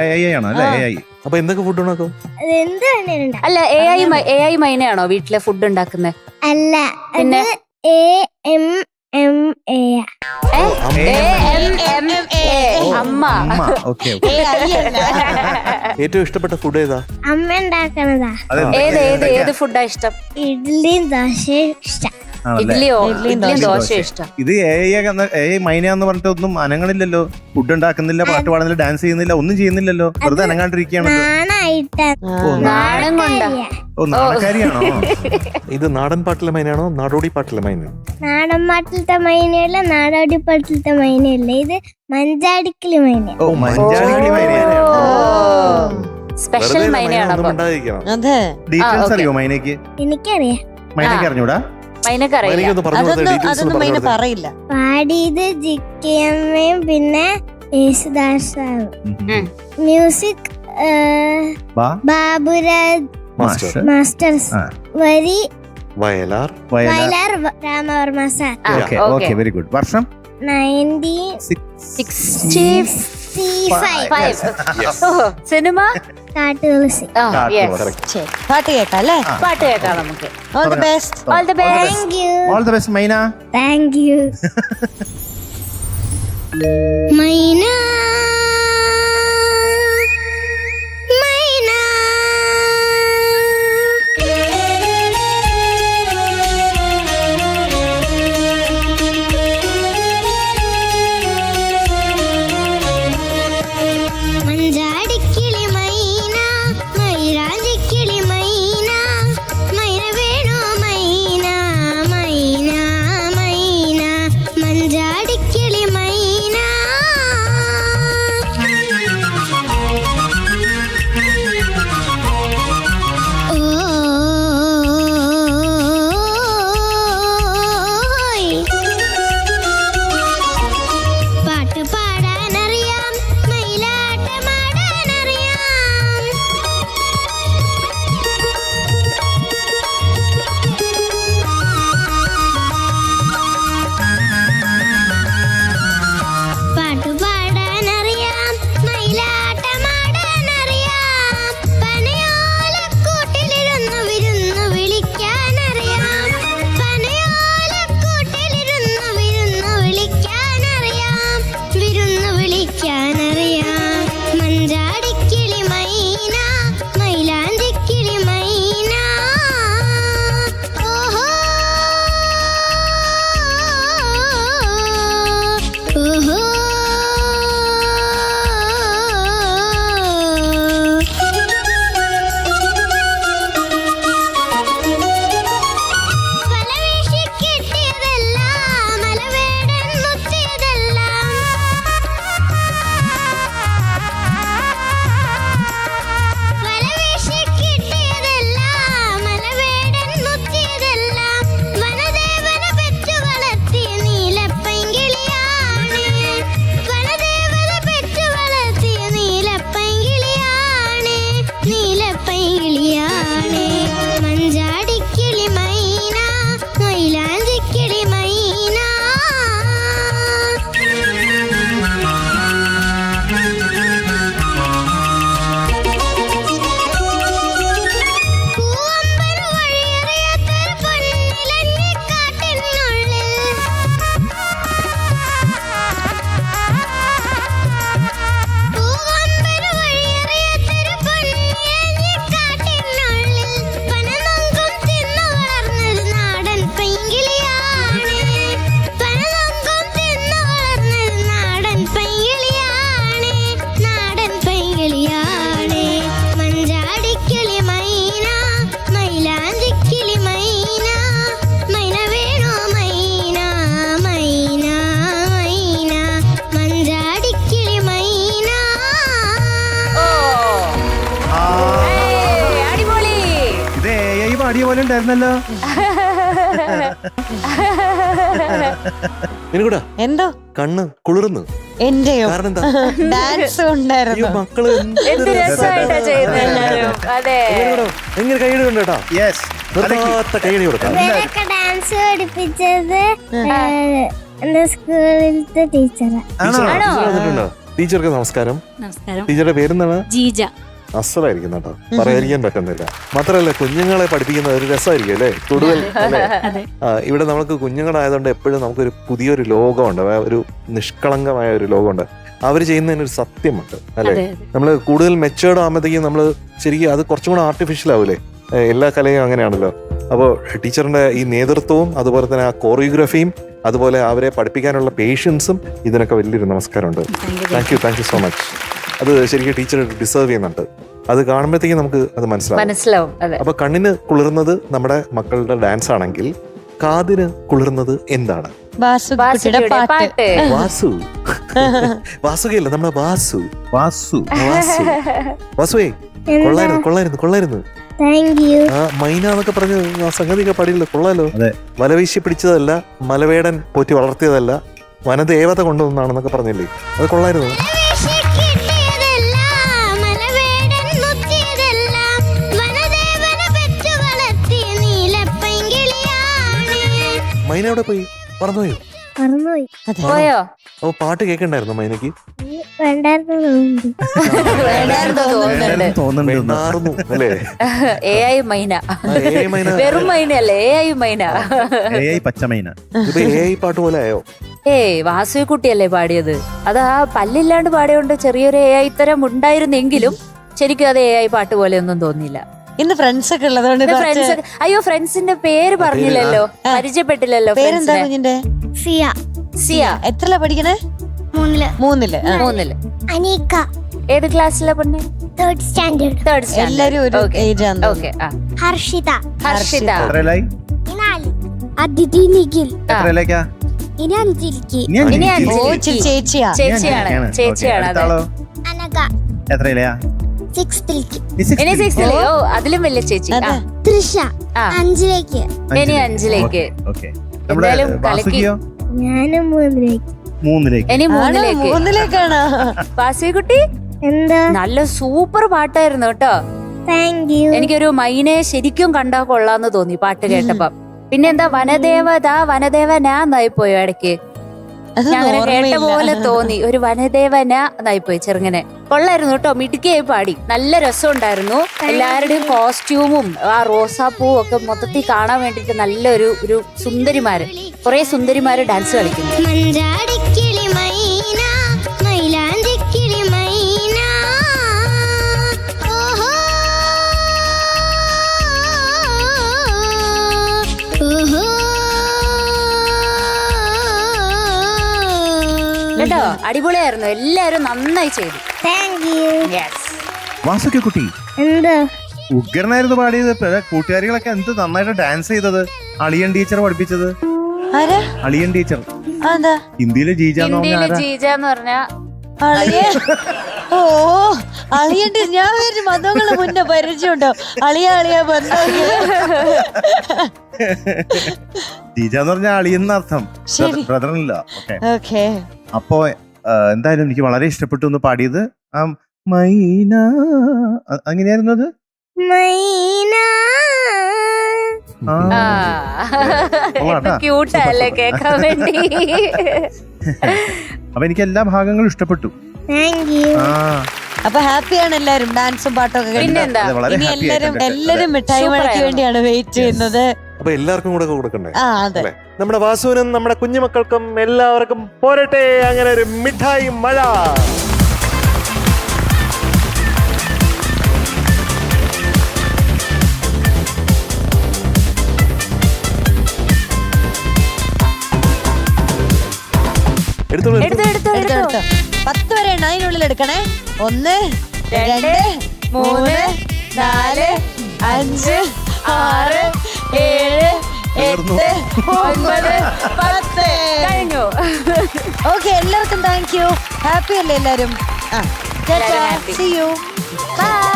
AI ആണോ അല്ലേ? AI. അപ്പൊ എന്തൊക്കെ ഫുഡ് ഉണ്ടാക്കും? അല്ല AI മൈനയാണോ വീട്ടിലെ ഫുഡ് ഉണ്ടാക്കുന്നത്? അല്ല, പിന്നെ അമ്മ. ഓക്കെ. ഏറ്റവും ഇഷ്ടപ്പെട്ട ഫുഡ് ഏതാ? അമ്മ ഉണ്ടാക്കണതാ. ഏത് ഫുഡാ ഇഷ്ടം? ഇഡ്ഡലിയും ദോശയും ഇഷ്ടം. ഇഡ്ഡലിയും ദോശയും ഇഷ്ടം. ഇത് AI മൈന എന്ന് പറഞ്ഞിട്ട് ഒന്നും അനങ്ങളില്ലല്ലോ. ഫുഡ് ഉണ്ടാക്കുന്നില്ല, പാട്ട് പാടുന്നില്ല, ഡാൻസ് ചെയ്യുന്നില്ല, ഒന്നും ചെയ്യുന്നില്ലല്ലോ. വെറുതെ അനങ്ങാണ്ടിരിക്കുകയാണല്ലോ. നാണം കൊണ്ടാ. ഓ, നാണക്കാരിയാണോ? ഇത് നാടൻ പാട്ടിലെ മൈനാണോ നാടോടി പാട്ടിലെ മൈനാണോ? നാടൻ പാട്ടിലത്തെ മൈനയല്ല, നാടോടി പാട്ടിലത്തെ മൈനയല്ല. ഇത് മഞ്ചാടിക്കല് മൈന. ഓ, മഞ്ചാടിക്കിളി മൈനയാണ്. സ്പെഷ്യൽ മൈനയാണ്. ഡീറ്റെയിൽസ് അറിയോ മൈനയ്ക്ക്? എനിക്കറിയാം. മൈനയ്ക്ക് അറിഞ്ഞൂടാ? അതൊന്നും മൈന പറയില്ല. പാടിയത് ജിക്കയമ്മയും പിന്നെ യേശുദാസാവും. Music Baburaj masters. വരി Vayalar Ramavarma sir. Okay, very good. വർഷം 1965. സിനിമ കാട്ടുതുളസി. പാട്ട് കേട്ടല്ലേ? പാട്ട് കേൾക്കാം നമുക്ക്. All the best. All the best. Thank you. All the best Maina. Thank you. Maina പാടിയ പോലെ ഉണ്ടായിരുന്നല്ലോ. എന്തോ കണ്ണ് കുളിർന്നു. എന്റെയോ ഡാൻസ് ഉണ്ടായിരുന്നു. മക്കള് എങ്ങനെ കൈയ്യടി കൊണ്ടേട്ടാ കൈയ്യടി കൊടുക്കാം. ഡാൻസ് പഠിപ്പിച്ചത് എന്റെ സ്കൂളിലത്തെ ടീച്ചറാ. ടീച്ചർക്ക് നമസ്കാരം. നമസ്കാരം. ടീച്ചറുടെ പേരെന്താണ്? ജീജ. അസലായിരിക്കും കേട്ടോ, പറയാതിരിക്കാൻ പറ്റുന്നില്ല. മാത്രമല്ല കുഞ്ഞുങ്ങളെ പഠിപ്പിക്കുന്ന ഒരു രസമായിരിക്കും അല്ലേ കൂടുതൽ അല്ലേ? അതെ. ഇവിടെ നമുക്ക് കുഞ്ഞുങ്ങളായതുകൊണ്ട് എപ്പോഴും നമുക്കൊരു പുതിയൊരു ലോകമുണ്ട്, ഒരു നിഷ്കളങ്കമായ ഒരു ലോകമുണ്ട്. അവർ ചെയ്യുന്നതിനൊരു സത്യമുണ്ട് അല്ലേ? അതെ, നമ്മൾ കൂടുതൽ മെച്ചേർഡ് ആകുമ്പോഴത്തേക്കും നമ്മൾ ശരിക്കും അത് കുറച്ചും കൂടെ ആർട്ടിഫിഷ്യൽ ആവൂലേ? എല്ലാ കലയും അങ്ങനെയാണല്ലോ. അപ്പോൾ ടീച്ചറിന്റെ ഈ നേതൃത്വവും അതുപോലെ തന്നെ ആ കോറിയോഗ്രാഫിയും അതുപോലെ അവരെ പഠിപ്പിക്കാനുള്ള പേഷ്യൻസും ഇതിനൊക്കെ വലിയൊരു നമസ്കാരമുണ്ട്. Thank you so much. അത് ശരിക്കും ടീച്ചർ ഡിസേർവ് ചെയ്യുന്നുണ്ട്. അത് കാണുമ്പോഴത്തേക്കും നമുക്ക് അത് മനസ്സിലാവും. അതെ. അപ്പൊ കണ്ണിന് കുളിർന്നത് നമ്മുടെ മക്കളുടെ ഡാൻസ് ആണെങ്കിൽ കാതിന് കുളിർന്നത് എന്താണ്? വാസുകുട്ടിയുടെ പാട്ട്. വാസു. വാസുകയല്ല, നമ്മുടെ വാസു. വാസു. വാസുവേ, കൊള്ളായിരുന്നു. Thank you. ആ മൈന എന്നൊക്കെ പറഞ്ഞ് ആ സംഗതിയൊക്കെ പാടിയില്ല, കൊള്ളാലോ. അതെ. വലവീശി പിടിച്ചതല്ല, മലവേടൻ പോറ്റി വളർത്തിയതല്ല, വനദേവത കൊണ്ടുവന്നാണെന്നൊക്കെ പറഞ്ഞില്ലേ, അത് കൊള്ളായിരുന്നു. മൈന എവിടെ പോയി? പറന്നുപോയോ? പോയോ? ഓ, പാട്ട് കേൾക്കണ്ടായിരുന്നു മൈനക്ക്? തോന്നുന്നുണ്ട്. വേണ്ടായിരുന്നു അല്ലേ? AI മൈന. വെറും മൈനല്ലേ, AI മൈന. AI പച്ചമൈന. ഇപ്പൊ AI പാട്ട് പോലെ ആയോ? വാസുവി കുട്ടിയല്ലേ പാടിയത്. അത് ആ പല്ലില്ലാണ്ട് പാടിയോണ്ട് ചെറിയൊരു AI തരം ഉണ്ടായിരുന്നെങ്കിലും ശരിക്കും അത് AI പാട്ട് പോലെ ഒന്നും തോന്നിയില്ല. ഇന്ന് ഫ്രണ്ട്സ് ഒക്കെ ഉള്ളതുകൊണ്ട് ഫ്രണ്ട്സ്, അയ്യോ ഫ്രണ്ട്സിന്റെ പേര് പറഞ്ഞില്ലല്ലോ, പരിചയപ്പെട്ടില്ലല്ലോ. പേരെന്താ കുഞ്ഞിന്റെ? സിയ. സിയ. എത്രല്ല പഠിക്കണേ? മൂന്നില്. അനീക്ക. ഏത് ക്ലാസ്സിലെ പൊണ്ണെ? Third standard. എല്ലാരും ഒരു ഏജ് ആണ്. ഓക്കെ. ഹർഷിത. ഹർഷിത. എത്രയിലായി? അതിഥി നിഖിൽ. എത്രയിലേക്കാ? ഇനി അഞ്ചിലേക്ക്. ഇനി ഓ അഞ്ചിലേക്ക്. ചേച്ചിയാ. ചേച്ചിയാണ്. അതെ. അനക. എത്രയിലെയാ? 6th. ഇനി 6th. ഓ, അതിലും വലിയ ചേച്ചി. അതെ. തൃഷ. ആ. 5ലേക്ക്. ഇനി 5ലേക്ക്. നമ്മുടെ എന്തായാലും വാസുകിയോ? ഞാനും 3ലേക്ക്. 3ലേക്ക്. ഇനി 3ലേക്ക്. മൂന്നിലേക്കാണ്. വാസുകുട്ടി എന്താ? നല്ല സൂപ്പർ പാട്ടായിരുന്നു കേട്ടോ. Thank you. എനിക്കൊരു മൈനെ ശരിക്കും കണ്ടാ കൊള്ളാന്ന് തോന്നി പാട്ട് കേട്ടപ്പം. പിന്നെന്താ വനദേവനായി പോയോ ഇടയ്ക്ക്? ഞങ്ങനെ കേട്ട പോലെ തോന്നി, ഒരു വനദേവനായി പോയി ചെറുങ്ങനെ. കൊള്ളായിരുന്നു കേട്ടോ, മിടുക്കിയായി പാടി. നല്ല രസമുണ്ടായിരുന്നു. എല്ലാവരുടെയും കോസ്റ്റ്യൂമും ആ റോസാപ്പൂവും ഒക്കെ മൊത്തത്തിൽ കാണാൻ വേണ്ടിട്ട് നല്ലൊരു സുന്ദരിമാര്, കുറെ സുന്ദരിമാര് ഡാൻസ് കളിക്കുന്നു. മഞ്ചാടിക്കിളി മൈന, മൈലാഞ്ചിക്കിളി മൈന. ഓഹോ ഓഹോ. കേട്ടോ, അടിപൊളിയായിരുന്നു. എല്ലാരും നന്നായി ചെയ്തു. Thank you. വാസുക്കി കുട്ടി എന്താ? ഉഗ്രനായിരുന്നു പാടിയത്. കൂട്ടുകാരികളൊക്കെ എന്ത് നന്നായിട്ട് ഡാൻസ് ചെയ്തത്. അളിയൻ ടീച്ചർ പഠിപ്പിച്ചത്. ആരാ? അളിയൻ ടീച്ചർ. അതെന്താ? ഹിന്ദിയില് ജീജ ഹിന്ദിയില് ജീജ എന്ന് പറഞ്ഞ അളിയ. ഓ അളിയന്റെ ഞാൻ ഒരു മതങ്ങള് മുന്നേ പരിചയമുണ്ടോ? അളിയ ബന്ധം. ജീജ എന്ന് പറഞ്ഞ അളിയെന്ന അർത്ഥം, ശരി. ബ്രദറിനില്ല. ഓക്കെ. അപ്പോ എന്തായാലും എനിക്ക് വളരെ ഇഷ്ടപ്പെട്ടു ഒന്ന് പാടിയത്. ആ മൈന അങ്ങനെയായിരുന്നു അത്. മൈന. ക്യൂട്ടല്ലേ കേക്കാൻ വേണ്ടി. അപ്പൊ എനിക്ക് എല്ലാ ഭാഗങ്ങളും ഇഷ്ടപ്പെട്ടു. Thank you. അപ്പൊ ഹാപ്പിയാണ് എല്ലാരും ഡാൻസും പാട്ടൊക്കെ കഴിഞ്ഞു. പിന്നെന്താ, ഇനി എല്ലാരും മിഠായി മഴയ്ക്ക് വേണ്ടിയാണ് വെയിറ്റ് ചെയ്യുന്നത്. അപ്പൊ എല്ലാവർക്കും കൂടെ കൊടുക്കണ്ടേ? ആ അതെ. നമ്മുടെ വാസുവിനും നമ്മുടെ കുഞ്ഞുമക്കൾക്കും എല്ലാവർക്കും പോരട്ടെ അങ്ങനെ ഒരു മിഠായി മഴ. എടുത്തോളൂ. 10 വരെ എണ്ണ, അതിനുള്ളിൽ എടുക്കണേ. 1 2 3 4 5 6 7 8 9 10 കഴിഞ്ഞു. ഓക്കെ, എല്ലാവർക്കും താങ്ക് യു. ഹാപ്പി അല്ലേ എല്ലാരും? See you. ബൈ.